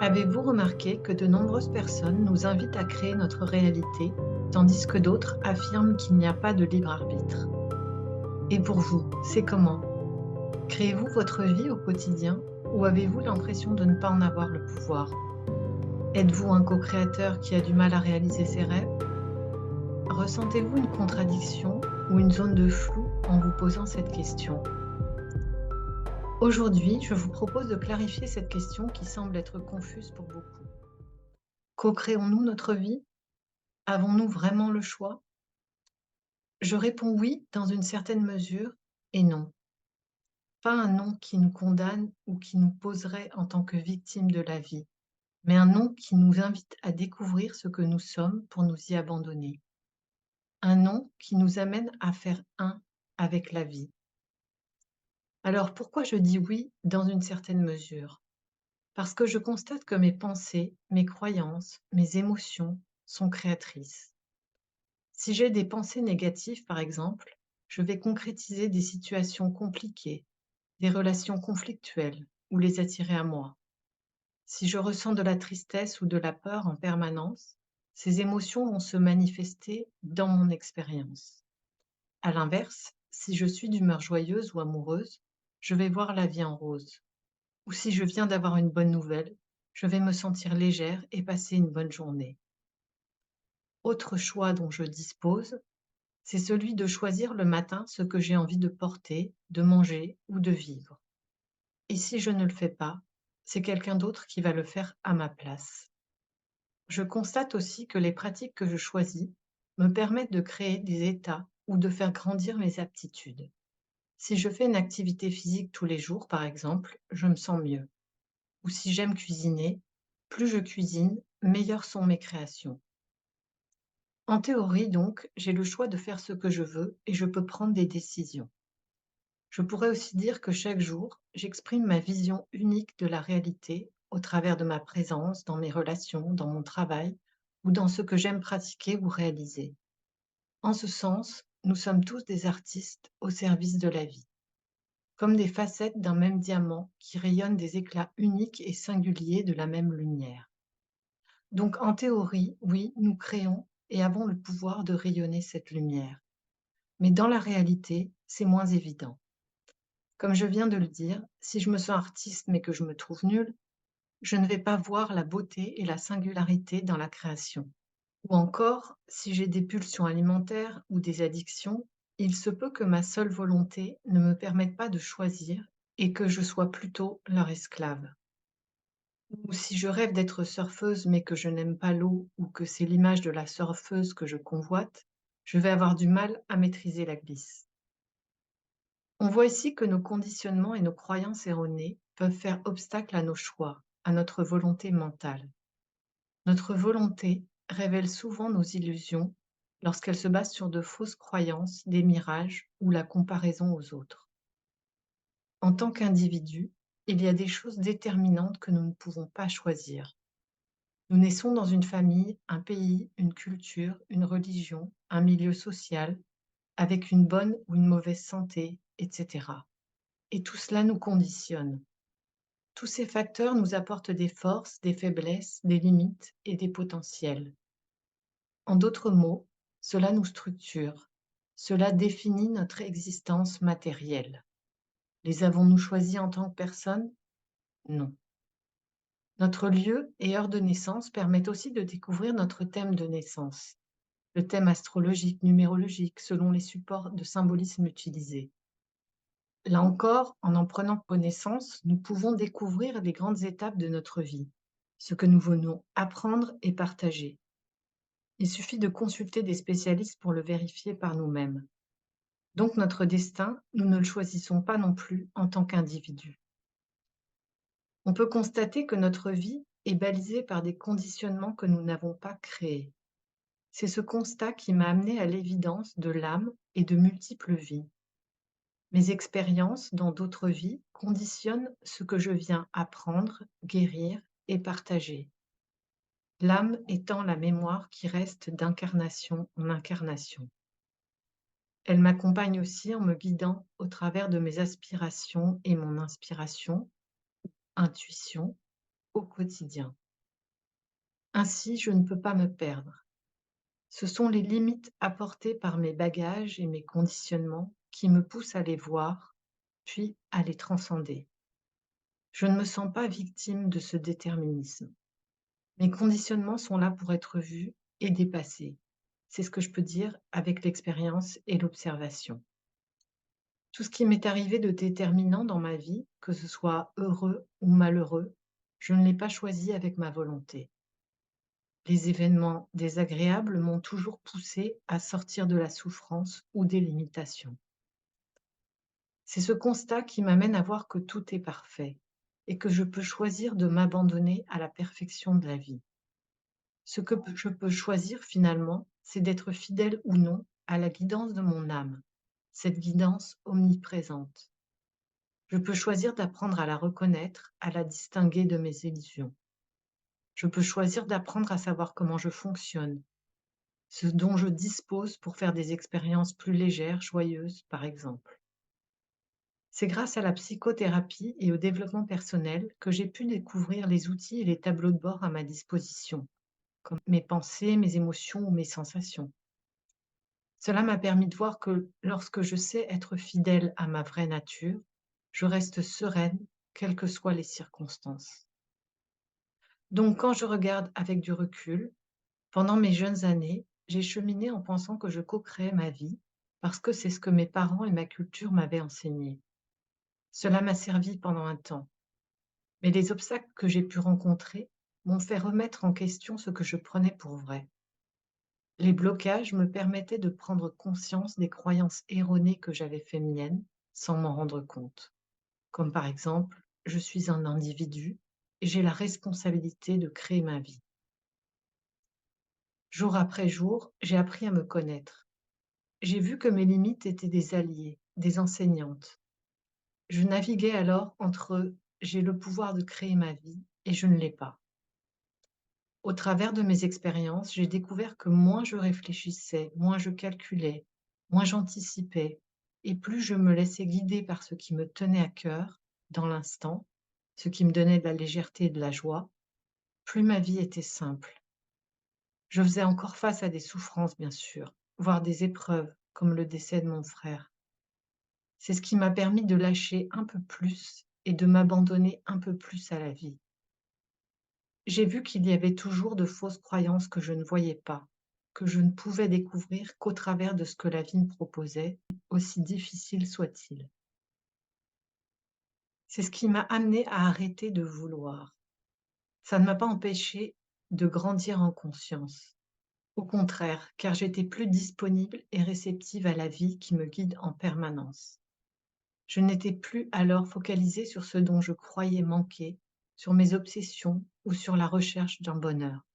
Avez-vous remarqué que de nombreuses personnes nous invitent à créer notre réalité, tandis que d'autres affirment qu'il n'y a pas de libre arbitre? Et pour vous, c'est comment? Créez-vous votre vie au quotidien ou avez-vous l'impression de ne pas en avoir le pouvoir? Êtes-vous un co-créateur qui a du mal à réaliser ses rêves? Ressentez-vous une contradiction ou une zone de flou en vous posant cette question? Aujourd'hui, je vous propose de clarifier cette question qui semble être confuse pour beaucoup. Co-créons-nous notre vie? Avons-nous vraiment le choix? Je réponds oui dans une certaine mesure et non. Pas un non qui nous condamne ou qui nous poserait en tant que victime de la vie, mais un non qui nous invite à découvrir ce que nous sommes pour nous y abandonner. Un non qui nous amène à faire un avec la vie. Alors pourquoi je dis oui dans une certaine mesure? Parce que je constate que mes pensées, mes croyances, mes émotions sont créatrices. Si j'ai des pensées négatives, par exemple, je vais concrétiser des situations compliquées, des relations conflictuelles ou les attirer à moi. Si je ressens de la tristesse ou de la peur en permanence, ces émotions vont se manifester dans mon expérience. À l'inverse, si je suis d'humeur joyeuse ou amoureuse, je vais voir la vie en rose. Ou si je viens d'avoir une bonne nouvelle, je vais me sentir légère et passer une bonne journée. Autre choix dont je dispose, c'est celui de choisir le matin ce que j'ai envie de porter, de manger ou de vivre. Et si je ne le fais pas, c'est quelqu'un d'autre qui va le faire à ma place. Je constate aussi que les pratiques que je choisis me permettent de créer des états ou de faire grandir mes aptitudes. Si je fais une activité physique tous les jours, par exemple, je me sens mieux. Ou si j'aime cuisiner, plus je cuisine, meilleures sont mes créations. En théorie, donc, j'ai le choix de faire ce que je veux et je peux prendre des décisions. Je pourrais aussi dire que chaque jour, j'exprime ma vision unique de la réalité au travers de ma présence, dans mes relations, dans mon travail ou dans ce que j'aime pratiquer ou réaliser. En ce sens, nous sommes tous des artistes au service de la vie, comme des facettes d'un même diamant qui rayonnent des éclats uniques et singuliers de la même lumière. Donc en théorie, oui, nous créons et avons le pouvoir de rayonner cette lumière. Mais dans la réalité, c'est moins évident. Comme je viens de le dire, si je me sens artiste mais que je me trouve nulle, je ne vais pas voir la beauté et la singularité dans la création. Ou encore, si j'ai des pulsions alimentaires ou des addictions, il se peut que ma seule volonté ne me permette pas de choisir et que je sois plutôt leur esclave. Ou si je rêve d'être surfeuse mais que je n'aime pas l'eau ou que c'est l'image de la surfeuse que je convoite, je vais avoir du mal à maîtriser la glisse. On voit ici que nos conditionnements et nos croyances erronées peuvent faire obstacle à nos choix, à notre volonté mentale. Notre volonté révèle souvent nos illusions lorsqu'elle se base sur de fausses croyances, des mirages ou la comparaison aux autres. En tant qu'individu, il y a des choses déterminantes que nous ne pouvons pas choisir. Nous naissons dans une famille, un pays, une culture, une religion, un milieu social, avec une bonne ou une mauvaise santé, etc. Et tout cela nous conditionne. Tous ces facteurs nous apportent des forces, des faiblesses, des limites et des potentiels. En d'autres mots, cela nous structure. Cela définit notre existence matérielle. Les avons-nous choisis en tant que personne? Non. Notre lieu et heure de naissance permettent aussi de découvrir notre thème de naissance, le thème astrologique, numérologique, selon les supports de symbolisme utilisés. Là encore, en prenant connaissance, nous pouvons découvrir les grandes étapes de notre vie, ce que nous venons apprendre et partager. Il suffit de consulter des spécialistes pour le vérifier par nous-mêmes. Donc notre destin, nous ne le choisissons pas non plus en tant qu'individu. On peut constater que notre vie est balisée par des conditionnements que nous n'avons pas créés. C'est ce constat qui m'a amené à l'évidence de l'âme et de multiples vies. Mes expériences dans d'autres vies conditionnent ce que je viens apprendre, guérir et partager. L'âme étant la mémoire qui reste d'incarnation en incarnation. Elle m'accompagne aussi en me guidant au travers de mes aspirations et mon inspiration, intuition, au quotidien. Ainsi, je ne peux pas me perdre. Ce sont les limites apportées par mes bagages et mes conditionnements qui me poussent à les voir, puis à les transcender. Je ne me sens pas victime de ce déterminisme. Mes conditionnements sont là pour être vus et dépassés. C'est ce que je peux dire avec l'expérience et l'observation. Tout ce qui m'est arrivé de déterminant dans ma vie, que ce soit heureux ou malheureux, je ne l'ai pas choisi avec ma volonté. Les événements désagréables m'ont toujours poussé à sortir de la souffrance ou des limitations. C'est ce constat qui m'amène à voir que tout est parfait et que je peux choisir de m'abandonner à la perfection de la vie. Ce que je peux choisir finalement, c'est d'être fidèle ou non à la guidance de mon âme, cette guidance omniprésente. Je peux choisir d'apprendre à la reconnaître, à la distinguer de mes illusions. Je peux choisir d'apprendre à savoir comment je fonctionne, ce dont je dispose pour faire des expériences plus légères, joyeuses, par exemple. C'est grâce à la psychothérapie et au développement personnel que j'ai pu découvrir les outils et les tableaux de bord à ma disposition, comme mes pensées, mes émotions ou mes sensations. Cela m'a permis de voir que lorsque je sais être fidèle à ma vraie nature, je reste sereine, quelles que soient les circonstances. Donc quand je regarde avec du recul, pendant mes jeunes années, j'ai cheminé en pensant que je co-créais ma vie, parce que c'est ce que mes parents et ma culture m'avaient enseigné. Cela m'a servi pendant un temps, mais les obstacles que j'ai pu rencontrer m'ont fait remettre en question ce que je prenais pour vrai. Les blocages me permettaient de prendre conscience des croyances erronées que j'avais fait miennes sans m'en rendre compte. Comme par exemple, je suis un individu et j'ai la responsabilité de créer ma vie. Jour après jour, j'ai appris à me connaître. J'ai vu que mes limites étaient des alliés, des enseignantes. Je naviguais alors entre j'ai le pouvoir de créer ma vie et je ne l'ai pas. Au travers de mes expériences, j'ai découvert que moins je réfléchissais, moins je calculais, moins j'anticipais, et plus je me laissais guider par ce qui me tenait à cœur, dans l'instant, ce qui me donnait de la légèreté et de la joie, plus ma vie était simple. Je faisais encore face à des souffrances, bien sûr, voire des épreuves, comme le décès de mon frère. C'est ce qui m'a permis de lâcher un peu plus et de m'abandonner un peu plus à la vie. J'ai vu qu'il y avait toujours de fausses croyances que je ne voyais pas, que je ne pouvais découvrir qu'au travers de ce que la vie me proposait, aussi difficile soit-il. C'est ce qui m'a amené à arrêter de vouloir. Ça ne m'a pas empêché de grandir en conscience. Au contraire, car j'étais plus disponible et réceptive à la vie qui me guide en permanence. Je n'étais plus alors focalisée sur ce dont je croyais manquer, sur mes obsessions ou sur la recherche d'un bonheur.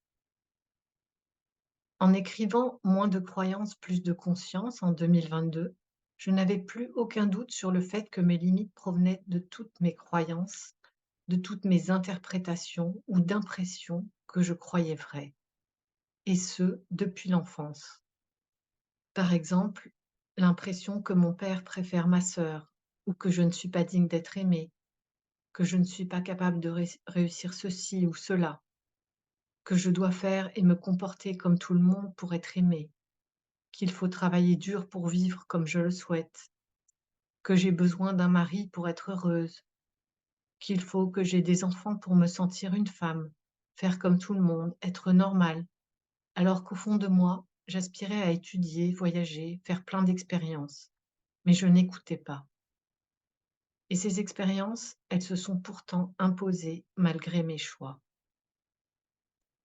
En écrivant Moins de croyances, plus de conscience en 2022, je n'avais plus aucun doute sur le fait que mes limites provenaient de toutes mes croyances, de toutes mes interprétations ou d'impressions que je croyais vraies, et ce, depuis l'enfance. Par exemple, l'impression que mon père préfère ma sœur, ou que je ne suis pas digne d'être aimée, que je ne suis pas capable de réussir ceci ou cela, que je dois faire et me comporter comme tout le monde pour être aimée, qu'il faut travailler dur pour vivre comme je le souhaite, que j'ai besoin d'un mari pour être heureuse, qu'il faut que j'ai des enfants pour me sentir une femme, faire comme tout le monde, être normale, alors qu'au fond de moi, j'aspirais à étudier, voyager, faire plein d'expériences, mais je n'écoutais pas. Et ces expériences, elles se sont pourtant imposées malgré mes choix.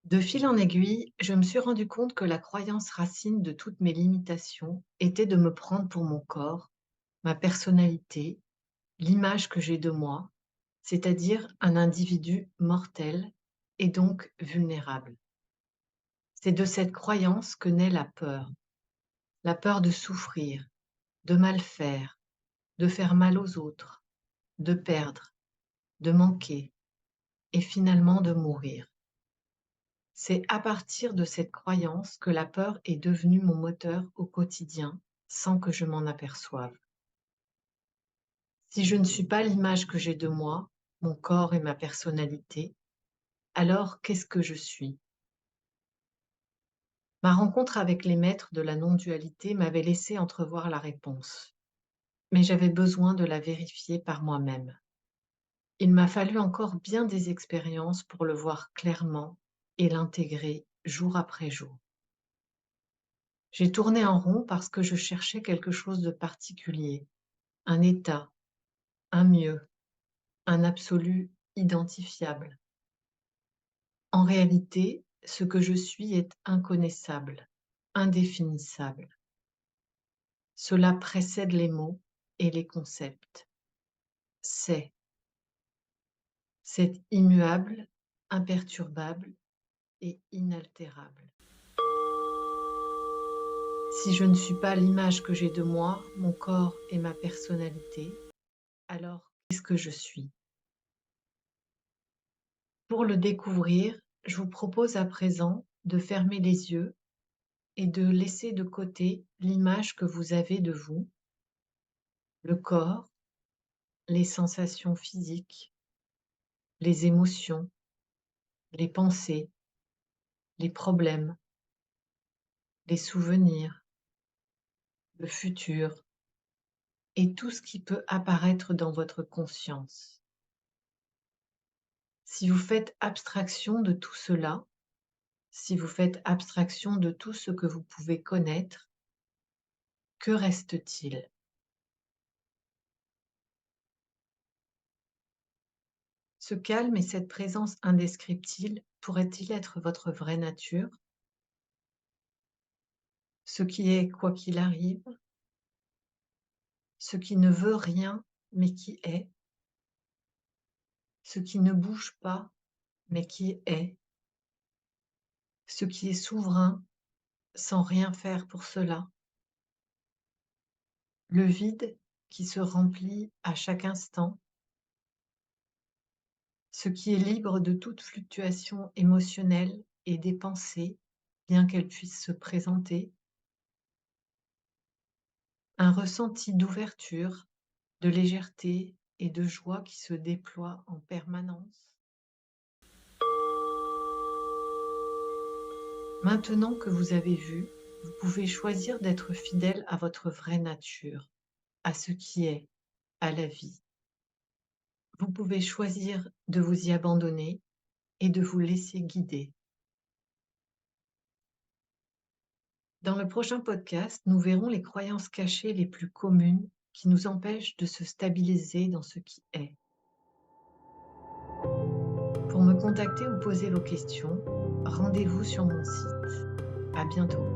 De fil en aiguille, je me suis rendu compte que la croyance racine de toutes mes limitations était de me prendre pour mon corps, ma personnalité, l'image que j'ai de moi, c'est-à-dire un individu mortel et donc vulnérable. C'est de cette croyance que naît la peur de souffrir, de mal faire, de faire mal aux autres, de perdre, de manquer et finalement de mourir. C'est à partir de cette croyance que la peur est devenue mon moteur au quotidien sans que je m'en aperçoive. Si je ne suis pas l'image que j'ai de moi, mon corps et ma personnalité, Alors, qu'est-ce que je suis? Ma rencontre avec les maîtres de la non-dualité m'avait laissé entrevoir la réponse, mais j'avais besoin de la vérifier par moi-même. Il m'a fallu encore bien des expériences pour le voir clairement et l'intégrer jour après jour. J'ai tourné en rond parce que je cherchais quelque chose de particulier, un état, un mieux, un absolu identifiable. En réalité, ce que je suis est inconnaissable, indéfinissable. Cela précède les mots et les concepts. C'est, c'est immuable, imperturbable et inaltérable. Si je ne suis pas l'image que j'ai de moi, mon corps et ma personnalité, alors qu'est-ce que je suis? Pour le découvrir, je vous propose à présent de fermer les yeux et de laisser de côté l'image que vous avez de vous, le corps, les sensations physiques, les émotions, les pensées, les problèmes, les souvenirs, le futur et tout ce qui peut apparaître dans votre conscience. Si vous faites abstraction de tout cela, si vous faites abstraction de tout ce que vous pouvez connaître, que reste-t-il? Ce calme et cette présence indescriptible pourraient-ils être votre vraie nature? Ce qui est quoi qu'il arrive? Ce qui ne veut rien mais qui est? Ce qui ne bouge pas mais qui est? Ce qui est souverain sans rien faire pour cela? Le vide qui se remplit à chaque instant? Ce qui est libre de toute fluctuation émotionnelle et des pensées, bien qu'elles puissent se présenter? Un ressenti d'ouverture, de légèreté et de joie qui se déploie en permanence? Maintenant que vous avez vu, vous pouvez choisir d'être fidèle à votre vraie nature, à ce qui est, à la vie. Vous pouvez choisir de vous y abandonner et de vous laisser guider. Dans le prochain podcast, nous verrons les croyances cachées les plus communes qui nous empêchent de se stabiliser dans ce qui est. Pour me contacter ou poser vos questions, rendez-vous sur mon site. À bientôt.